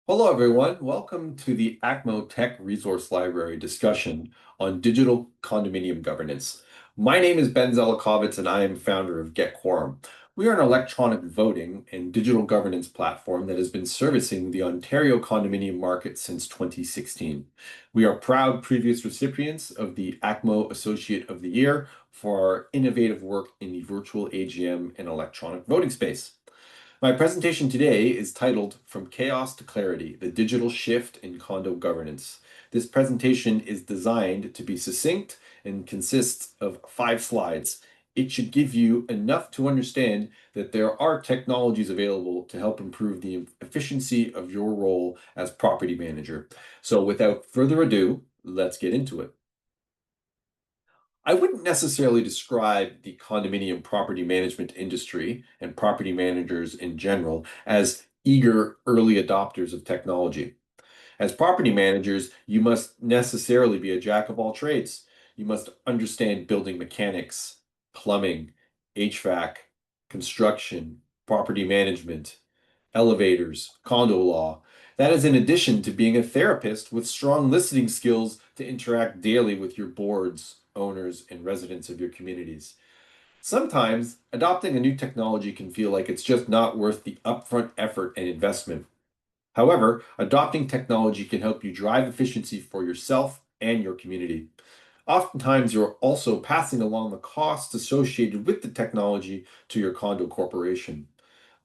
Hello, everyone. Welcome to the ACMO Tech Resource Library discussion on digital condominium governance. My name is Ben Zelikovitz, and I am founder of GetQuorum. We are an electronic voting and digital governance platform that has been servicing the Ontario condominium market since 2016. We are proud previous recipients of the ACMO Associate of the Year for our innovative work in the virtual AGM and electronic voting space. My presentation today is titled From Chaos to Clarity, the Digital Shift in Condo Governance. This presentation is designed to be succinct and consists of 5 slides. It should give you enough to understand that there are technologies available to help improve the efficiency of your role as property manager. So without further ado, let's get into it. I wouldn't necessarily describe the condominium property management industry and property managers in general as eager early adopters of technology. As property managers, you must necessarily be a jack of all trades. You must understand building mechanics, plumbing, HVAC, construction, property management, elevators, condo law. That is in addition to being a therapist with strong listening skills to interact daily with your boards, owners, and residents of your communities. Sometimes adopting a new technology can feel like it's just not worth the upfront effort and investment. However, adopting technology can help you drive efficiency for yourself and your community. Oftentimes, you're also passing along the costs associated with the technology to your condo corporation.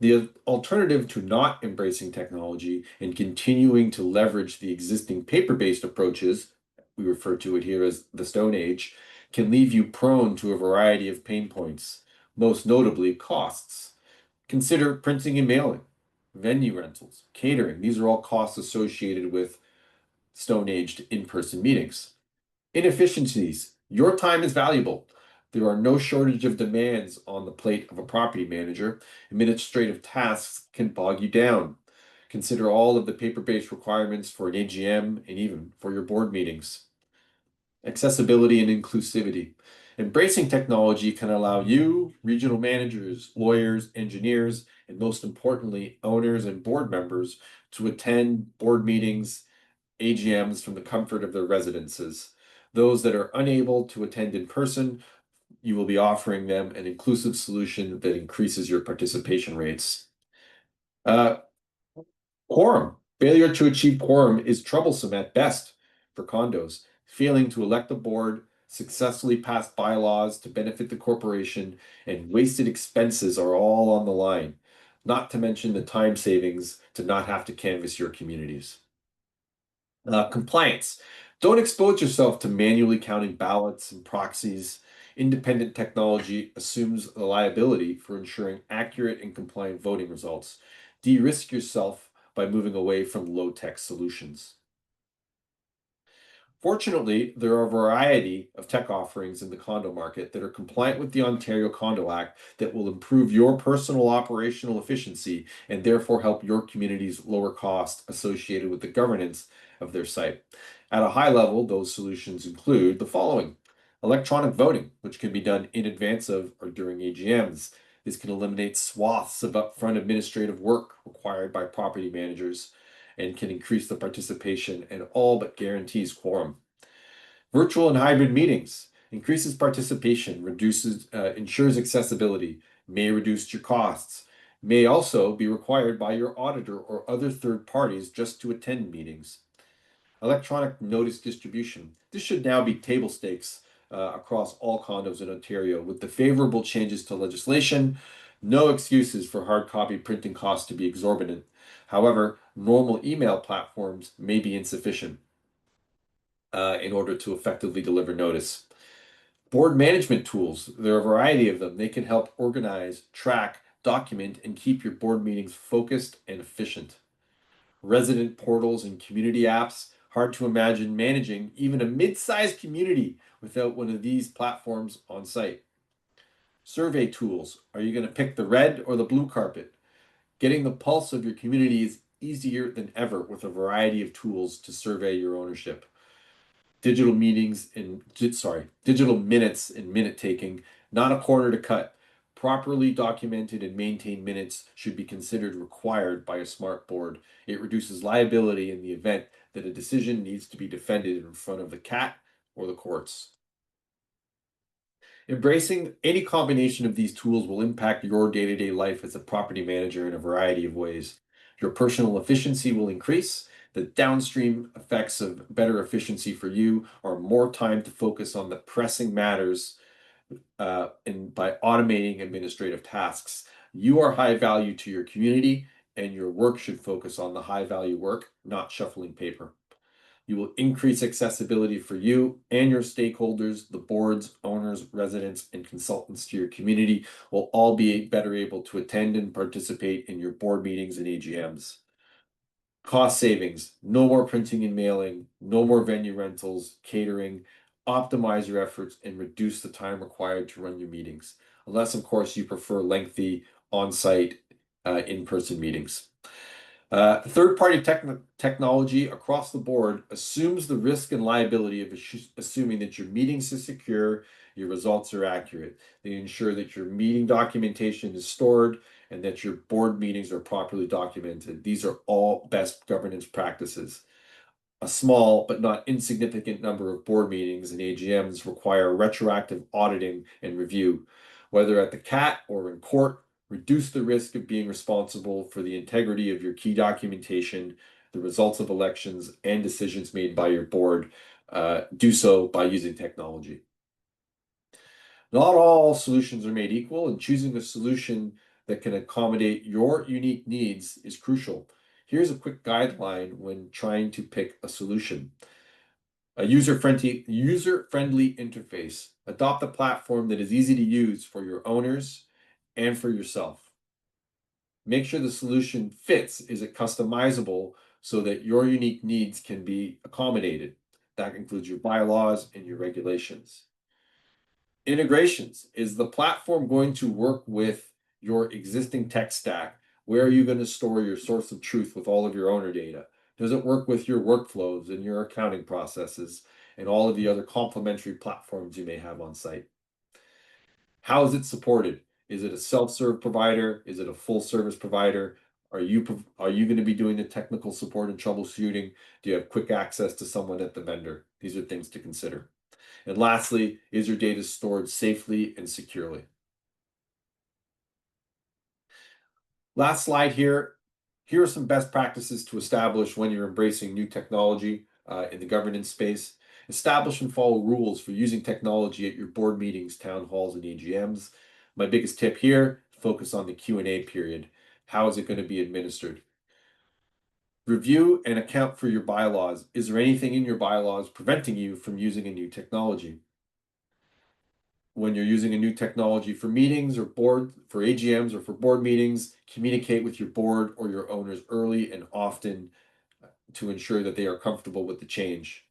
The alternative to not embracing technology and continuing to leverage the existing paper-based approaches, we refer to it here as the Stone Age, can leave you prone to a variety of pain points, most notably costs. Consider printing and mailing, venue rentals, catering. These are all costs associated with Stone Aged in-person meetings. Inefficiencies. Your time is valuable. There are no shortage of demands on the plate of a property manager. Administrative tasks can bog you down. Consider all of the paper-based requirements for an AGM and even for your board meetings. Accessibility and inclusivity. Embracing technology can allow you, regional managers, lawyers, engineers, and most importantly, owners and board members to attend board meetings, AGMs from the comfort of their residences. Those that are unable to attend in person, you will be offering them an inclusive solution that increases your participation rates. Uh, Quorum. Failure to achieve quorum is troublesome at best for condos. Failing to elect a board, successfully pass bylaws to benefit the corporation, and wasted expenses are all on the line, not to mention the time savings to not have to canvass your communities. Compliance. Don't expose yourself to manually counting ballots and proxies. Independent technology assumes the liability for ensuring accurate and compliant voting results. De-risk yourself by moving away from low-tech solutions. Fortunately, there are a variety of tech offerings in the condo market that are compliant with the Ontario Condo Act that will improve your personal operational efficiency and therefore help your community's lower costs associated with the governance of their site. At a high level, those solutions include the following. Electronic voting, which can be done in advance of or during AGMs. This can eliminate swaths of upfront administrative work required by property managers and can increase the participation and all but guarantees quorum. Virtual and hybrid meetings increases participation, ensures accessibility, may reduce your costs, may also be required by your auditor or other third parties just to attend meetings. Electronic notice distribution. This should now be table stakes across all condos in Ontario with the favorable changes to legislation. No excuses for hard copy printing costs to be exorbitant. However, normal email platforms may be insufficient in order to effectively deliver notice. Board management tools, there are a variety of them. They can help organize, track, document, and keep your board meetings focused and efficient. Resident portals and community apps, hard to imagine managing even a mid-sized community without one of these platforms on site. Survey tools, are you going to pick the red or the blue carpet? Getting the pulse of your community is easier than ever with a variety of tools to survey your ownership. Digital minutes and minute taking, not a corner to cut. Properly documented and maintained minutes should be considered required by a smart board. It reduces liability in the event that a decision needs to be defended in front of the CAT or the courts. Embracing any combination of these tools will impact your day-to-day life as a property manager in a variety of ways. Your personal efficiency will increase. The downstream effects of better efficiency for you are more time to focus on the pressing matters and by automating administrative tasks. You are high value to your community, and your work should focus on the high value work, not shuffling paper. You will increase accessibility for you and your stakeholders, the boards, owners, residents, and consultants to your community will all be better able to attend and participate in your board meetings and AGMs. Cost savings, no more printing and mailing, no more venue rentals, catering. Optimize your efforts and reduce the time required to run your meetings, unless, of course, you prefer lengthy on-site in-person meetings. Third-party technology across the board assumes the risk and liability of assuming that your meetings are secure, your results are accurate. They ensure that your meeting documentation is stored and that your board meetings are properly documented. These are all best governance practices. A small but not insignificant number of board meetings and AGMs require retroactive auditing and review, whether at the CAT or in court. Reduce the risk of being responsible for the integrity of your key documentation, the results of elections, and decisions made by your board. Do so by using technology. Not all solutions are made equal, and choosing a solution that can accommodate your unique needs is crucial. Here's a quick guideline when trying to pick a solution. A user-friendly interface. Adopt a platform that is easy to use for your owners and for yourself. Make sure the solution fits. Is it customizable so that your unique needs can be accommodated? That includes your bylaws and your regulations. Integrations. Is the platform going to work with your existing tech stack? Where are you going to store your source of truth with all of your owner data? Does it work with your workflows and your accounting processes and all of the other complementary platforms you may have on site? How is it supported? Is it a self-serve provider? Is it a full service provider? Are you going to be doing the technical support and troubleshooting? Do you have quick access to someone at the vendor? These are things to consider. And lastly, is your data stored safely and securely? Last slide here. Here are some best practices to establish when you're embracing new technology in the governance space. Establish and follow rules for using technology at your board meetings, town halls, and AGMs. My biggest tip here, focus on the Q&A period. How is it going to be administered? Review and account for your bylaws. Is there anything in your bylaws preventing you from using a new technology? When you're using a new technology for meetings or for AGMs or for board meetings, communicate with your board or your owners early and often to ensure that they are comfortable with the change.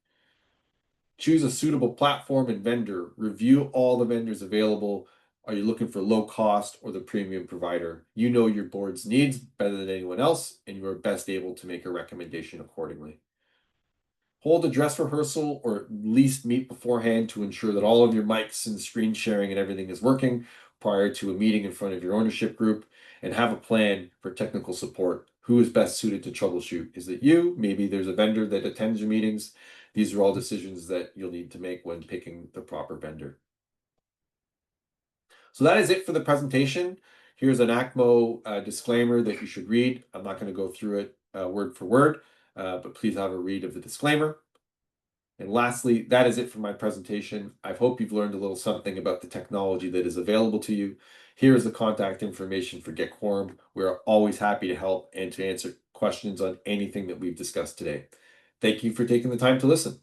Choose a suitable platform and vendor. Review all the vendors available. Are you looking for low cost or the premium provider? You know your board's needs better than anyone else, and you are best able to make a recommendation accordingly. Hold a dress rehearsal or at least meet beforehand to ensure that all of your mics and screen sharing and everything is working prior to a meeting in front of your ownership group, and have a plan for technical support. Who is best suited to troubleshoot? Is it you? Maybe there's a vendor that attends your meetings. These are all decisions that you'll need to make when picking the proper vendor. So that is it for the presentation. Here's an ACMO disclaimer that you should read. I'm not going to go through it word for word, but please have a read of the disclaimer. And lastly, that is it for my presentation. I hope you've learned a little something about the technology that is available to you. Here is the contact information for GetQuorum. We are always happy to help and to answer questions on anything that we've discussed today. Thank you for taking the time to listen.